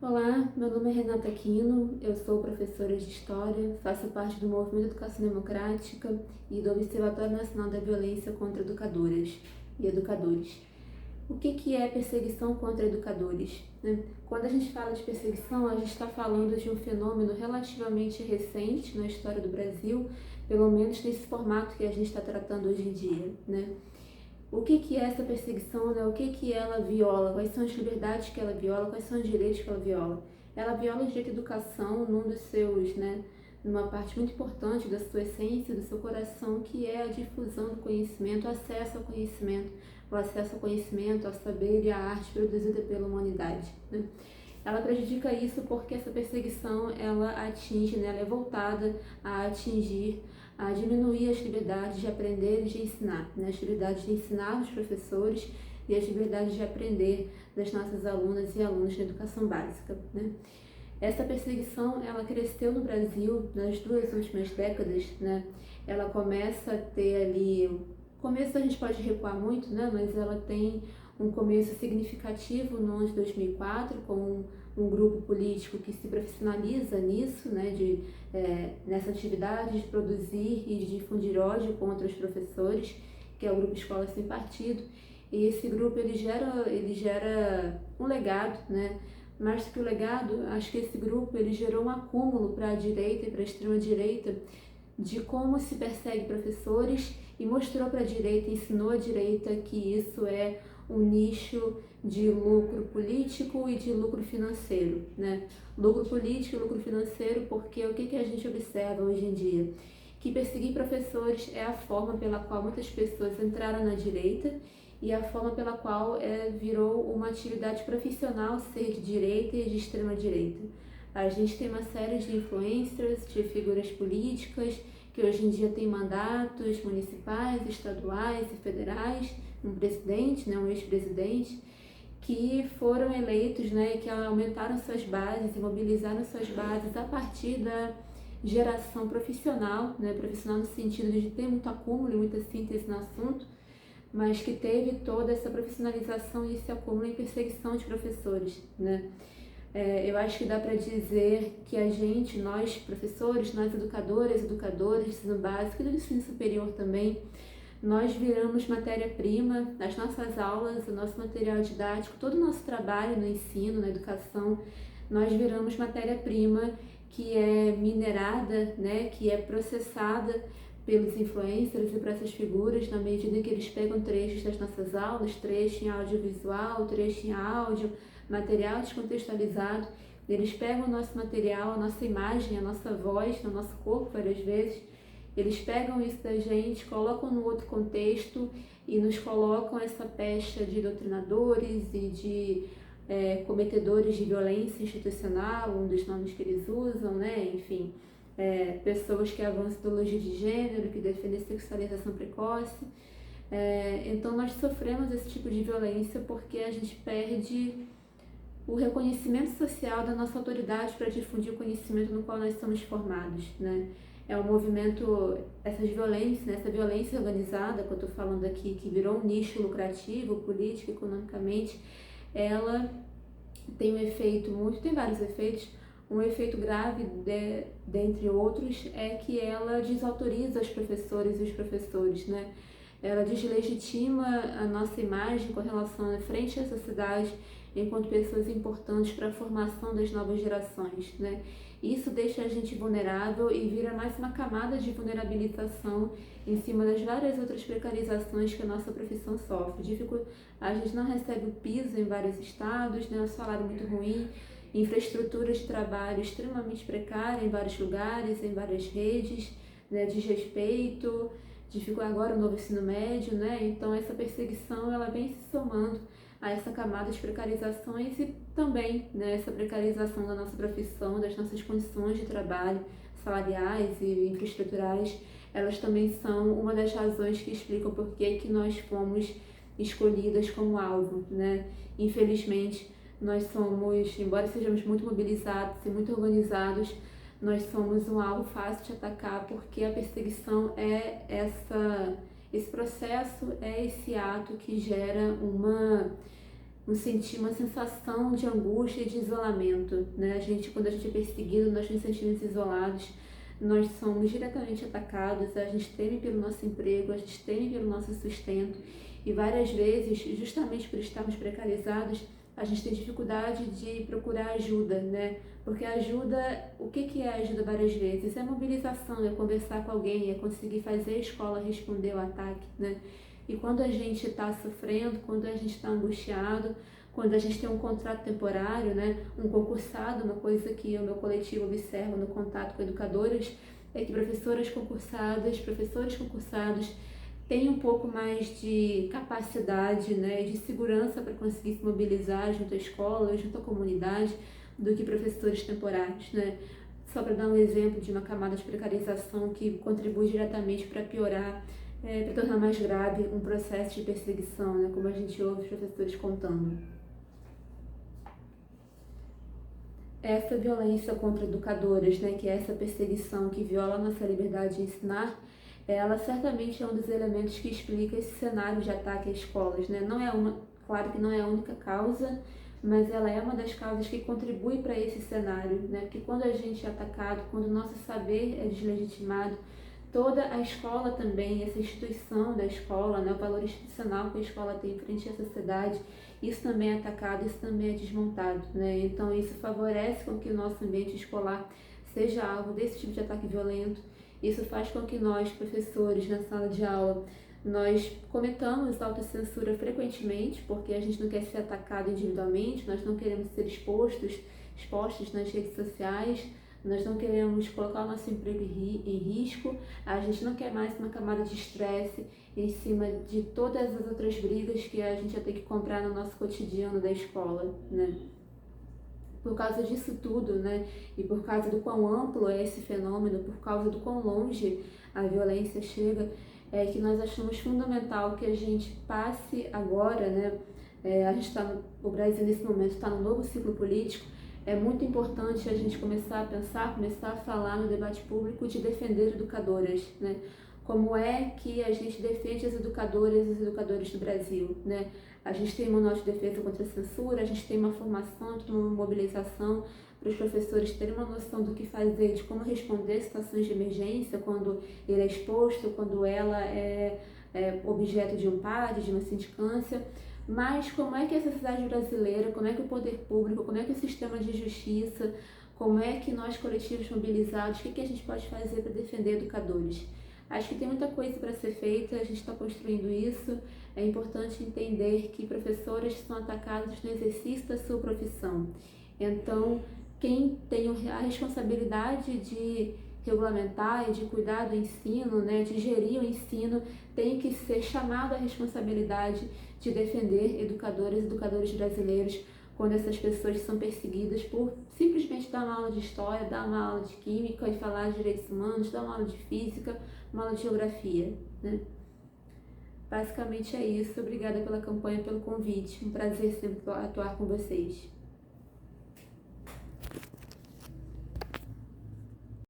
Olá, meu nome é Renata Aquino, eu sou professora de História, faço parte do Movimento Educação Democrática e do Observatório Nacional da Violência contra Educadoras e Educadores. O que é perseguição contra educadores, né? Quando a gente fala de perseguição, a gente está falando de um fenômeno relativamente recente na história do Brasil, pelo menos nesse formato que a gente está tratando hoje em dia, né? O que é essa perseguição, né? O que ela viola? Quais são as liberdades que ela viola? Quais são os direitos que ela viola? Ela viola o direito à educação num dos seus, né? Numa parte muito importante da sua essência, do seu coração, que é a difusão do conhecimento, o acesso ao conhecimento, ao saber e à arte produzida pela humanidade, né? Ela prejudica isso porque essa perseguição ela atinge, né, ela é voltada a atingir, a diminuir as liberdades de aprender e de ensinar, né, as liberdades de ensinar os professores e as liberdades de aprender das nossas alunas e alunos na educação básica, né. Essa perseguição ela cresceu no Brasil nas duas últimas décadas, né. Ela começa a ter ali, começo a gente pode recuar muito, né, mas ela tem um começo significativo no ano de 2004, com um grupo político que se profissionaliza nisso, né, nessa atividade de produzir e de difundir ódio contra os professores, que é o Grupo Escola Sem Partido. E esse grupo ele gera um legado, né? Mais do que o legado, acho que esse grupo ele gerou um acúmulo para a direita e para a extrema-direita de como se persegue professores e mostrou para a direita, ensinou à direita que isso é um nicho de lucro político e de lucro financeiro, né? Lucro político e lucro financeiro, porque o que a gente observa hoje em dia? Que perseguir professores é a forma pela qual muitas pessoas entraram na direita e a forma pela qual virou uma atividade profissional ser de direita e de extrema direita. A gente tem uma série de influencers, de figuras políticas, que hoje em dia tem mandatos municipais, estaduais e federais, um presidente, né, um ex-presidente, que foram eleitos, né, que aumentaram suas bases e mobilizaram suas bases a partir da geração profissional, né, profissional no sentido de ter muito acúmulo e muita síntese no assunto, mas que teve toda essa profissionalização e esse acúmulo em perseguição de professores, né. Eu acho que dá para dizer que a gente, nós professores, nós educadoras, educadores de ensino básico e do ensino superior também, nós viramos matéria-prima, as nossas aulas, o nosso material didático, todo o nosso trabalho no ensino, na educação, nós viramos matéria-prima que é minerada, né, que é processada pelos influencers e por essas figuras, na medida em que eles pegam trechos das nossas aulas, trecho em audiovisual, trecho em áudio, material descontextualizado, eles pegam o nosso material, a nossa imagem, a nossa voz, o nosso corpo várias vezes, eles pegam isso da gente, colocam no outro contexto e nos colocam essa pecha de doutrinadores e de cometedores de violência institucional, um dos nomes que eles usam, né? Enfim, pessoas que avançam ideologia de gênero, que defendem sexualização precoce. Então nós sofremos esse tipo de violência porque a gente perde o reconhecimento social da nossa autoridade para difundir o conhecimento no qual nós somos formados, né? É um movimento, essas violências, né? Essa violência organizada que eu estou falando aqui, que virou um nicho lucrativo, político, economicamente, ela tem um efeito tem vários efeitos. Um efeito grave, dentre outros, é que ela desautoriza os professores e os professores, né? Ela deslegitima a nossa imagem com relação à frente à sociedade enquanto pessoas importantes para a formação das novas gerações, né? Isso deixa a gente vulnerável e vira mais uma camada de vulnerabilização em cima das várias outras precarizações que a nossa profissão sofre. A gente não recebe o piso em vários estados, né? Um salário muito ruim, infraestrutura de trabalho extremamente precária em vários lugares, em várias redes, né? Desrespeito, agora o novo ensino médio, né? Então essa perseguição ela vem se somando a essa camada de precarizações e também, né, essa precarização da nossa profissão, das nossas condições de trabalho salariais e infraestruturais, elas também são uma das razões que explicam por que nós fomos escolhidas como alvo, né? Infelizmente, nós somos, embora sejamos muito mobilizados e muito organizados, nós somos um alvo fácil de atacar porque a perseguição esse processo é esse ato que gera uma sensação de angústia e de isolamento, né? Quando a gente é perseguido, nós nos sentimos isolados, nós somos diretamente atacados, a gente teme pelo nosso emprego, a gente teme pelo nosso sustento e várias vezes, justamente por estarmos precarizados, a gente tem dificuldade de procurar ajuda, né? Porque ajuda, o que é ajuda várias vezes? É mobilização, é conversar com alguém, é conseguir fazer a escola responder ao ataque, né? E quando a gente está sofrendo, quando a gente está angustiado, quando a gente tem um contrato temporário, né, um concursado, uma coisa que o meu coletivo observa no contato com educadoras, é que professores concursados têm um pouco mais de capacidade, né, de segurança para conseguir se mobilizar junto à escola, junto à comunidade, do que professores temporários, né? Só para dar um exemplo de uma camada de precarização que contribui diretamente para piorar, para tornar mais grave um processo de perseguição, né, como a gente ouve os professores contando. Essa violência contra educadoras, né, que é essa perseguição que viola a nossa liberdade de ensinar, ela certamente é um dos elementos que explica esse cenário de ataque às escolas, né? Claro que não é a única causa, mas ela é uma das causas que contribui para esse cenário, né? Porque quando a gente é atacado, quando o nosso saber é deslegitimado, toda a escola também, essa instituição da escola, né, o valor institucional que a escola tem frente à sociedade, isso também é atacado, isso também é desmontado, né? Então isso favorece com que o nosso ambiente escolar seja alvo desse tipo de ataque violento. Isso faz com que nós, professores, na sala de aula, nós cometamos autocensura frequentemente, porque a gente não quer ser atacado individualmente, nós não queremos ser expostos nas redes sociais, nós não queremos colocar o nosso emprego em risco, a gente não quer mais uma camada de estresse em cima de todas as outras brigas que a gente vai ter que comprar no nosso cotidiano da escola, né? Por causa disso tudo, né, e por causa do quão amplo é esse fenômeno, por causa do quão longe a violência chega, é que nós achamos fundamental que a gente passe agora, né, o Brasil nesse momento está num novo ciclo político, é muito importante a gente começar a pensar, começar a falar no debate público de defender educadoras, né? Como é que a gente defende as educadoras e os educadores do Brasil, né? A gente tem manual de defesa contra a censura, a gente tem uma formação, uma mobilização para os professores terem uma noção do que fazer, de como responder situações de emergência, quando ele é exposto, quando ela é objeto de um PAD, de uma sindicância. Mas como é que a sociedade brasileira, como é que o poder público, como é que o sistema de justiça, como é que nós coletivos mobilizados, o que a gente pode fazer para defender educadores? Acho que tem muita coisa para ser feita, a gente está construindo isso. É importante entender que professores são atacados no exercício da sua profissão. Então, quem tem a responsabilidade de regulamentar e de cuidar do ensino, né, de gerir o ensino, tem que ser chamado à responsabilidade de defender educadoras e educadores brasileiros quando essas pessoas são perseguidas por simplesmente dar uma aula de história, dar uma aula de química e falar de direitos humanos, dar uma aula de física, uma aula de geografia, né? Basicamente é isso. Obrigada pela campanha, pelo convite. Um prazer sempre atuar com vocês.